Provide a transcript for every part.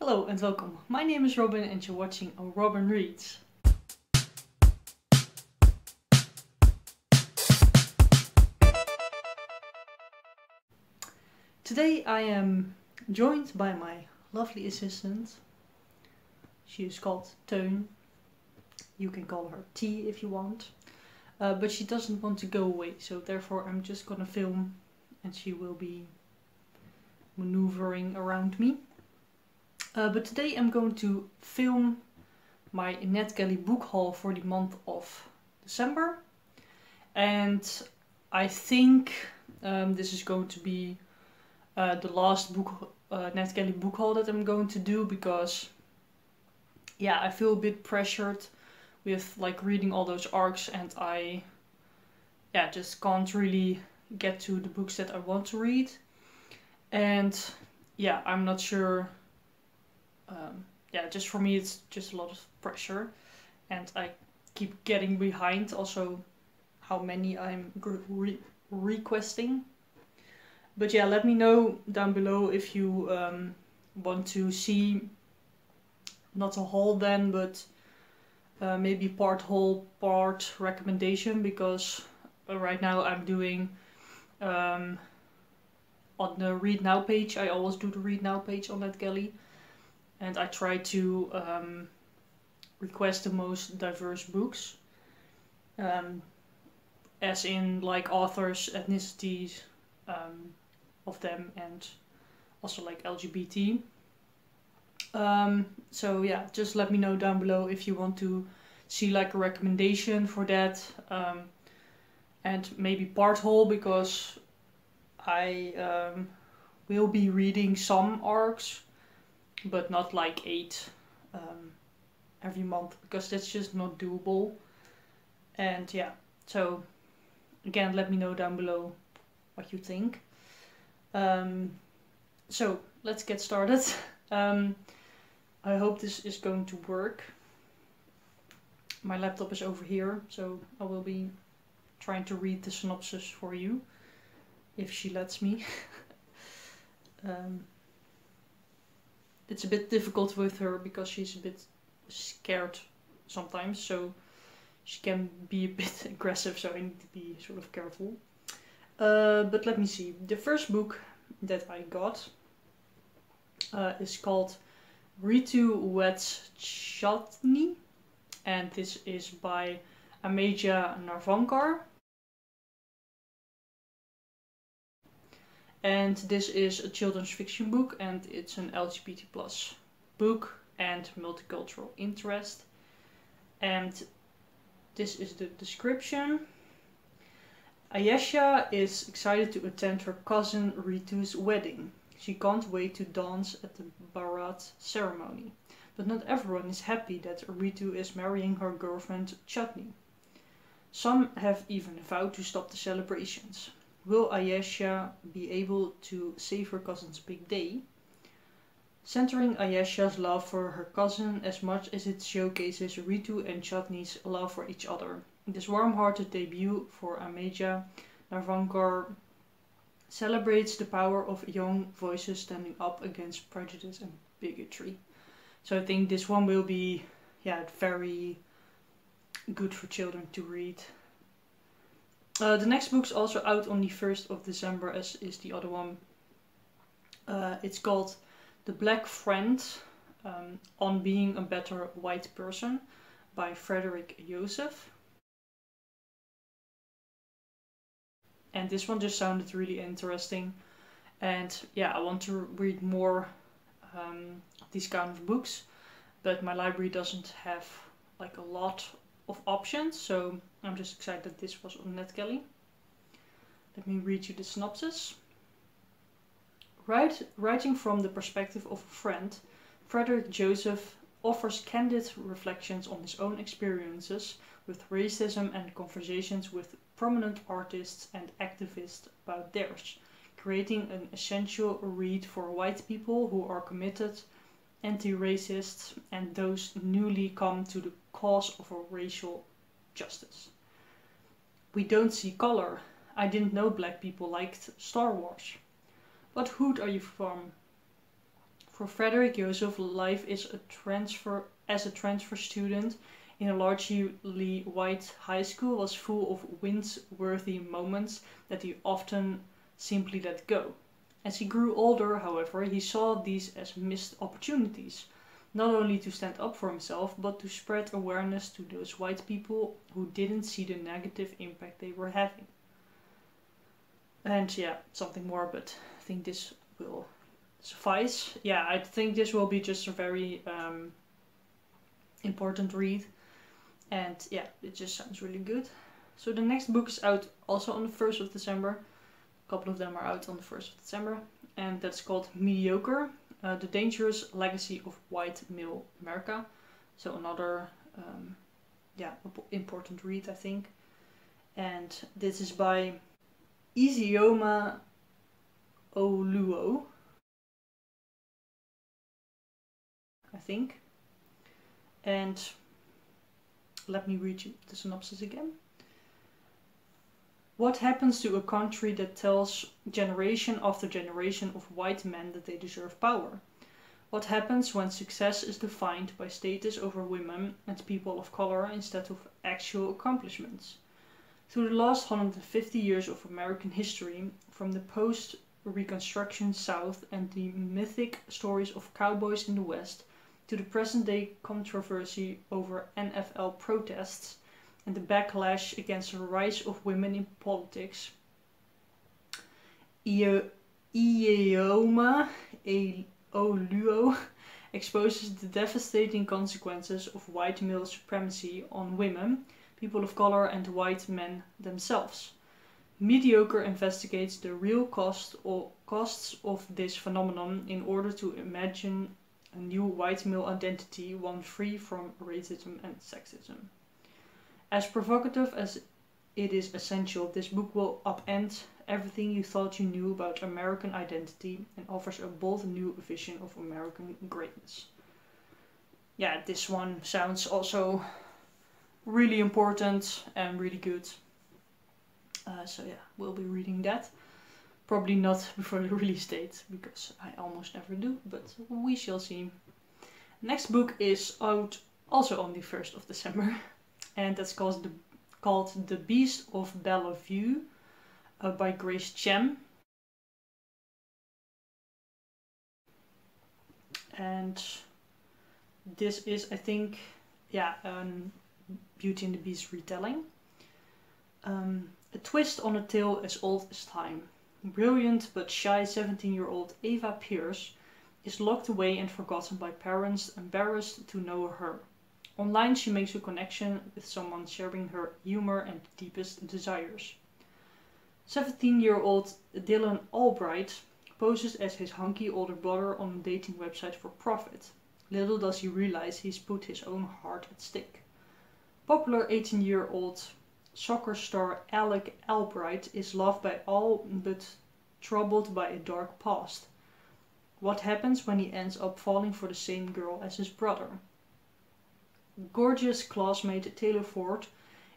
Hello and welcome. My name is Robin and you're watching Robin Reads. Today I am joined by my lovely assistant. She is called Teun. You can call her T if you want. But she doesn't want to go away, so therefore I'm just gonna film and she will be maneuvering around me. But today I'm going to film my Netgalley book haul for the month of December. And I think this is going to be the last Netgalley book haul that I'm going to do, because yeah, I feel a bit pressured with like reading all those arcs, and I just can't really get to the books that I want to read. And yeah, I'm not sure. Just for me it's just a lot of pressure, and I keep getting behind also how many I'm requesting. But yeah, let me know down below if you want to see not a haul then, but maybe part haul, part recommendation, because right now I'm doing on the Read Now page. I always do the Read Now page on Netgalley. And I try to request the most diverse books, as in like authors, ethnicities of them, and also like LGBT. So yeah, just let me know down below if you want to see like a recommendation for that, and maybe part haul, because I will be reading some arcs, but not like 8 every month, because that's just not doable. And yeah, so again, let me know down below what you think. So let's get started. I hope this is going to work. My laptop is over here, so I will be trying to read the synopsis for you, if she lets me. It's a bit difficult with her because she's a bit scared sometimes, so she can be a bit aggressive, so I need to be sort of careful. But let me see. The first book that I got is called Ritu, Weds, Chandni, and this is by Aya de León. And this is a children's fiction book, and it's an LGBT+ book and multicultural interest. And this is the description. Ayesha is excited to attend her cousin Ritu's wedding. She can't wait to dance at the Barat ceremony. But not everyone is happy that Ritu is marrying her girlfriend Chandni. Some have even vowed to stop the celebrations. Will Ayesha be able to save her cousin's big day? Centering Ayesha's love for her cousin as much as it showcases Ritu and Chandni's love for each other. This warm-hearted debut for Ameya, Narvankar, celebrates the power of young voices standing up against prejudice and bigotry. So I think this one will be very good for children to read. The next book's also out on the 1st of December, as is the other one. It's called The Black Friend, on Being a Better White Person, by Frederick. And this one just sounded really interesting. And yeah, I want to read more these kind of books, but my library doesn't have like a lot of options, so I'm just excited that this was on Netgalley. Let me read you the synopsis. Writing from the perspective of a friend, Frederick Joseph offers candid reflections on his own experiences with racism and conversations with prominent artists and activists about theirs, creating an essential read for white people who are committed, anti-racist, and those newly come to the cause of racial justice. We don't see color. I didn't know black people liked Star Wars. What hood are you from? For Frederick Joseph, life is as a transfer student in a largely white high school was full of wind-worthy moments that he often simply let go. As he grew older, however, he saw these as missed opportunities, not only to stand up for himself, but to spread awareness to those white people who didn't see the negative impact they were having. And yeah, something more, but I think this will suffice. Yeah, I think this will be just a very important read. And yeah, it just sounds really good. So the next book is out also on the 1st of December. A couple of them are out on the 1st of December. And that's called Mediocre, The Dangerous Legacy of White Male America. So another important read, I think. And this is by Ijeoma Oluo, I think. And let me read you the synopsis again. What happens to a country that tells generation after generation of white men that they deserve power? What happens when success is defined by status over women and people of color instead of actual accomplishments? Through the last 150 years of American history, from the post-Reconstruction South and the mythic stories of cowboys in the West, to the present-day controversy over NFL protests and the backlash against the rise of women in politics, Ijeoma Oluo exposes the devastating consequences of white male supremacy on women, people of color, and white men themselves. Mediocre investigates the real costs of this phenomenon in order to imagine a new white male identity, one free from racism and sexism. As provocative as it is essential, this book will upend everything you thought you knew about American identity and offers a bold new vision of American greatness. Yeah, this one sounds also really important and really good. So yeah, we'll be reading that. Probably not before the release date, because I almost never do, but we shall see. Next book is out also on the 1st of December, and that's called The Beast of Bellevue by Grace Chen. And this is, I think, Beauty and the Beast retelling. A twist on a tale as old as time. Brilliant but shy 17-year-old Ava Pierce is locked away and forgotten by parents embarrassed to know her. Online she makes a connection with someone sharing her humor and deepest desires. 17-year-old Dylan Albright poses as his hunky older brother on a dating website for profit. Little does he realize he's put his own heart at stake. Popular 18-year-old soccer star Alec Albright is loved by all but troubled by a dark past. What happens when he ends up falling for the same girl as his brother? Gorgeous classmate Taylor Ford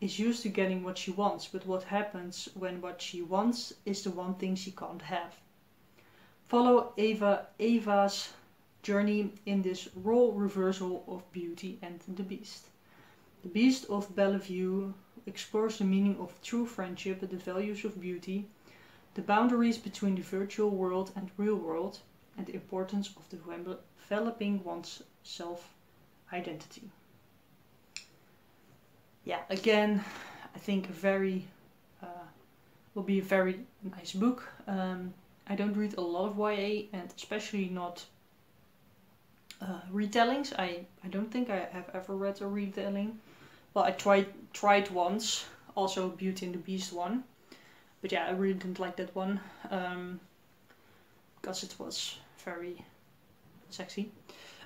is used to getting what she wants, but what happens when what she wants is the one thing she can't have? Follow Ava's journey in this role reversal of Beauty and the Beast. The Beast of Bellevue explores the meaning of true friendship, the values of beauty, the boundaries between the virtual world and real world, and the importance of developing one's self-identity. Yeah, again, I think will be a very nice book. I don't read a lot of YA, and especially not retellings. I don't think I have ever read a retelling. Well, I tried once, also Beauty and the Beast one, but yeah, I really didn't like that one because it was very sexy.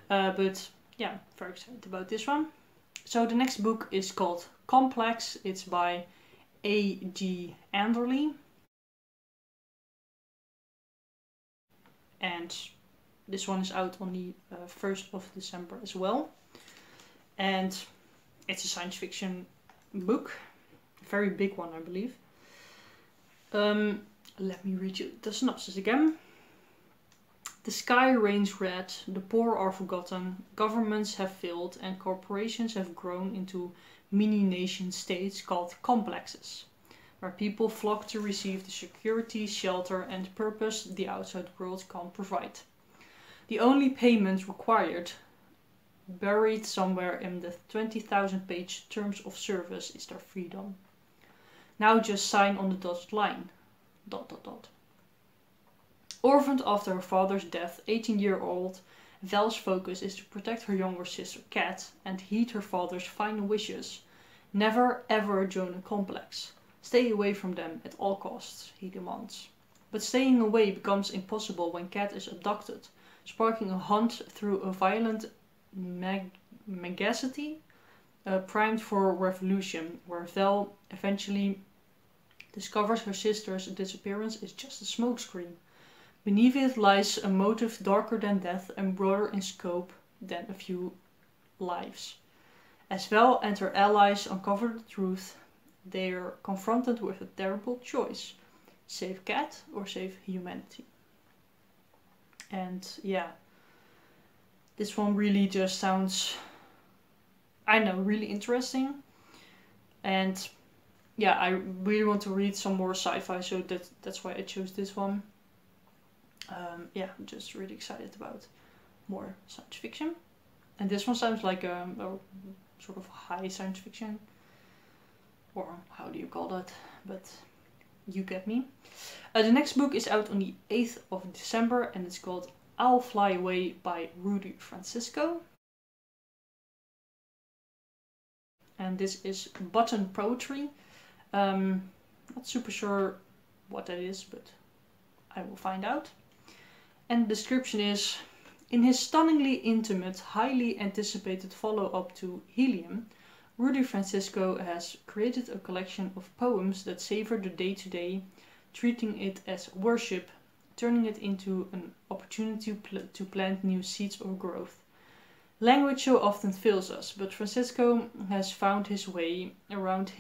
But yeah, very excited about this one. So the next book is called Complex. It's by A.G. Enderly. And this one is out on the 1st of December as well. And it's a science fiction book. A very big one, I believe. Let me read you the synopsis again. The sky rains red, the poor are forgotten, governments have failed, and corporations have grown into mini-nation states called complexes, where people flock to receive the security, shelter, and purpose the outside world can't provide. The only payment required, buried somewhere in the 20,000-page terms of service, is their freedom. Now just sign on the dotted line. ... Orphaned after her father's death, 18-year-old Val's focus is to protect her younger sister Kat and heed her father's final wishes. Never ever join a complex. Stay away from them at all costs, he demands. But staying away becomes impossible when Kat is abducted, sparking a hunt through a violent megacity primed for revolution, where Val eventually discovers her sister's disappearance is just a smokescreen. Beneath it lies a motive darker than death and broader in scope than a few lives. As Val and her allies uncover the truth, they are confronted with a terrible choice. Save Kat or save humanity? And yeah, this one really just sounds, I know, really interesting. And yeah, I really want to read some more sci-fi, so that's why I chose this one. Yeah, I'm just really excited about more science fiction. And this one sounds like a sort of high science fiction. Or how do you call that? But you get me. The next book is out on the 8th of December and it's called I'll Fly Away by Rudy Francisco. And this is button poetry. Not super sure what that is, but I will find out. And the description is, in his stunningly intimate, highly anticipated follow-up to Helium, Rudy Francisco has created a collection of poems that savor the day-to-day, treating it as worship, turning it into an opportunity to plant new seeds of growth. Language so often fails us, but Francisco has found his way around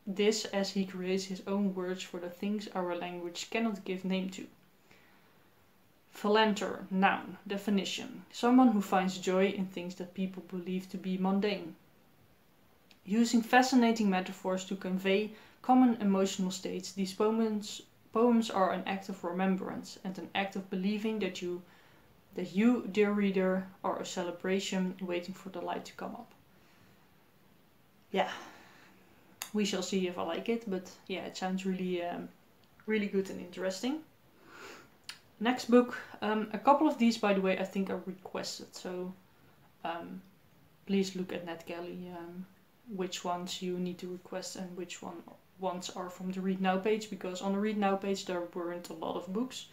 this as he creates his own words for the things our language cannot give name to. Philanter, noun, definition. Someone who finds joy in things that people believe to be mundane. Using fascinating metaphors to convey common emotional states, these poems are an act of remembrance and an act of believing that you, dear reader, are a celebration waiting for the light to come up. Yeah, we shall see if I like it, but yeah, it sounds really, really good and interesting. Next book, a couple of these, by the way, I think are requested, so please look at Netgalley which ones you need to request and which ones are from the Read Now page, because on the Read Now page there weren't a lot of books,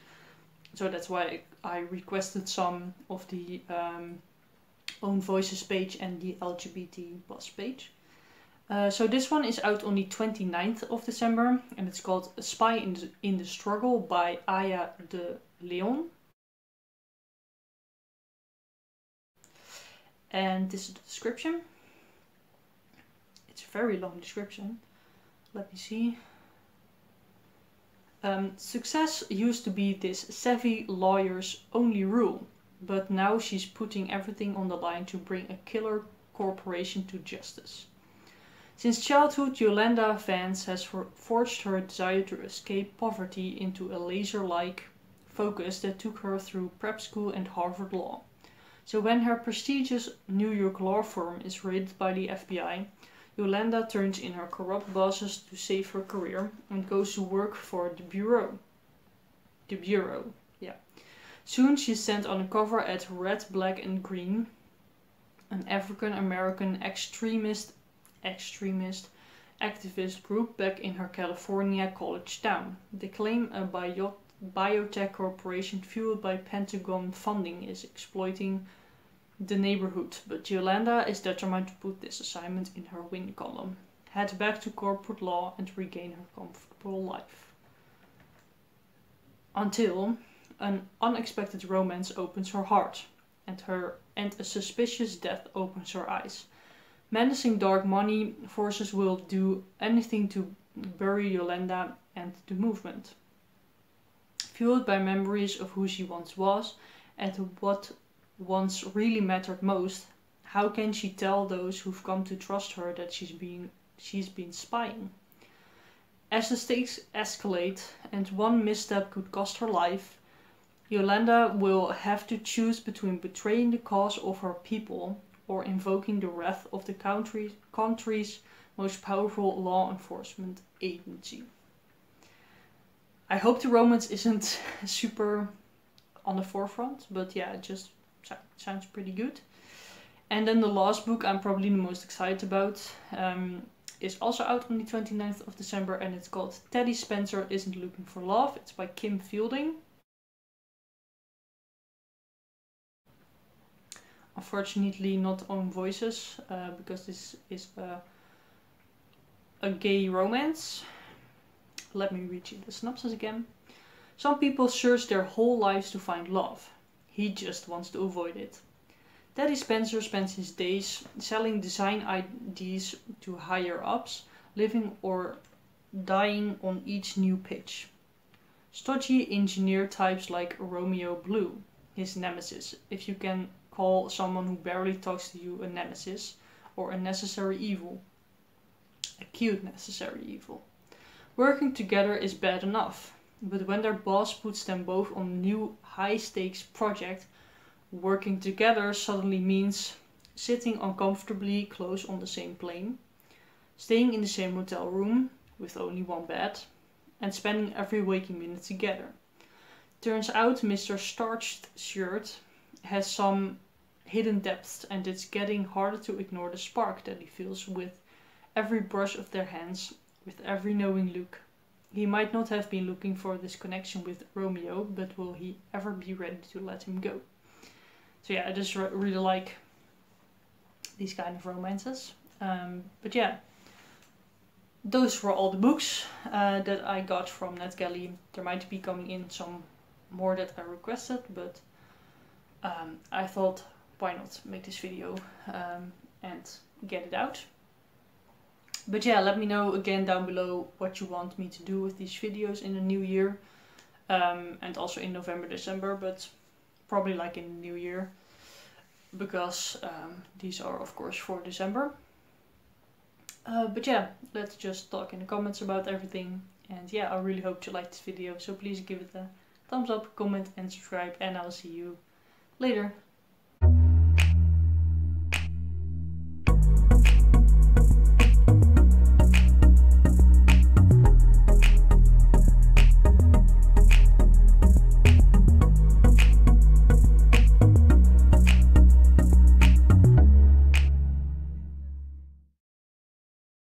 so that's why I requested some of the Own Voices page and the LGBT plus page. So this one is out on the 29th of December and it's called A Spy in the Struggle by Aya de León. And this is the description. It's a very long description. Let me see. Success used to be this savvy lawyer's only rule, but now she's putting everything on the line to bring a killer corporation to justice. Since childhood, Yolanda Vance has forged her desire to escape poverty into a laser-like focus that took her through prep school and Harvard Law. So when her prestigious New York law firm is raided by the FBI, Yolanda turns in her corrupt bosses to save her career and goes to work for the Bureau. Yeah. Soon she's sent undercover at Red, Black and Green, an African-American extremist activist group back in her California college town. They claim a biotech corporation fueled by Pentagon funding is exploiting the neighborhood, but Yolanda is determined to put this assignment in her win column, head back to corporate law and regain her comfortable life. Until an unexpected romance opens her heart, and a suspicious death opens her eyes. Menacing dark money forces will do anything to bury Yolanda and the movement. fueled by memories of who she once was and what once really mattered most. How can she tell those who've come to trust her that she's been spying? As the stakes escalate and one misstep could cost her life, Yolanda will have to choose between betraying the cause of her people or invoking the wrath of the country's most powerful law enforcement agency. I hope the romance isn't super on the forefront, but yeah, it just sounds pretty good. And then the last book I'm probably the most excited about is also out on the 29th of December, and it's called Teddy Spenser Isn't Looking for Love. It's by Kim Fielding. Unfortunately not own voices, because this is a gay romance. Let me read you the synopsis again. Some people search their whole lives to find love. He just wants to avoid it. Teddy Spenser spends his days selling design ideas to higher ups, living or dying on each new pitch. Stodgy engineer types like Romeo Blue, his nemesis, if you can call someone who barely talks to you a nemesis, or a necessary evil. A cute necessary evil. Working together is bad enough, but when their boss puts them both on a new high-stakes project, working together suddenly means sitting uncomfortably close on the same plane, staying in the same hotel room with only one bed, and spending every waking minute together. Turns out Mr. Starched Shirt has some hidden depths, and it's getting harder to ignore the spark that he feels with every brush of their hands, with every knowing look. He might not have been looking for this connection with Romeo, but will he ever be ready to let him go? So yeah, I just really like these kind of romances. But yeah, those were all the books that I got from Netgalley. There might be coming in some more that I requested, but I thought, why not make this video and get it out. But yeah, let me know again down below what you want me to do with these videos in the new year. And also in November, December, but probably like in the new year. Because these are of course for December. But yeah, let's just talk in the comments about everything. And yeah, I really hope you liked this video. So please give it a thumbs up, comment and subscribe. And I'll see you later.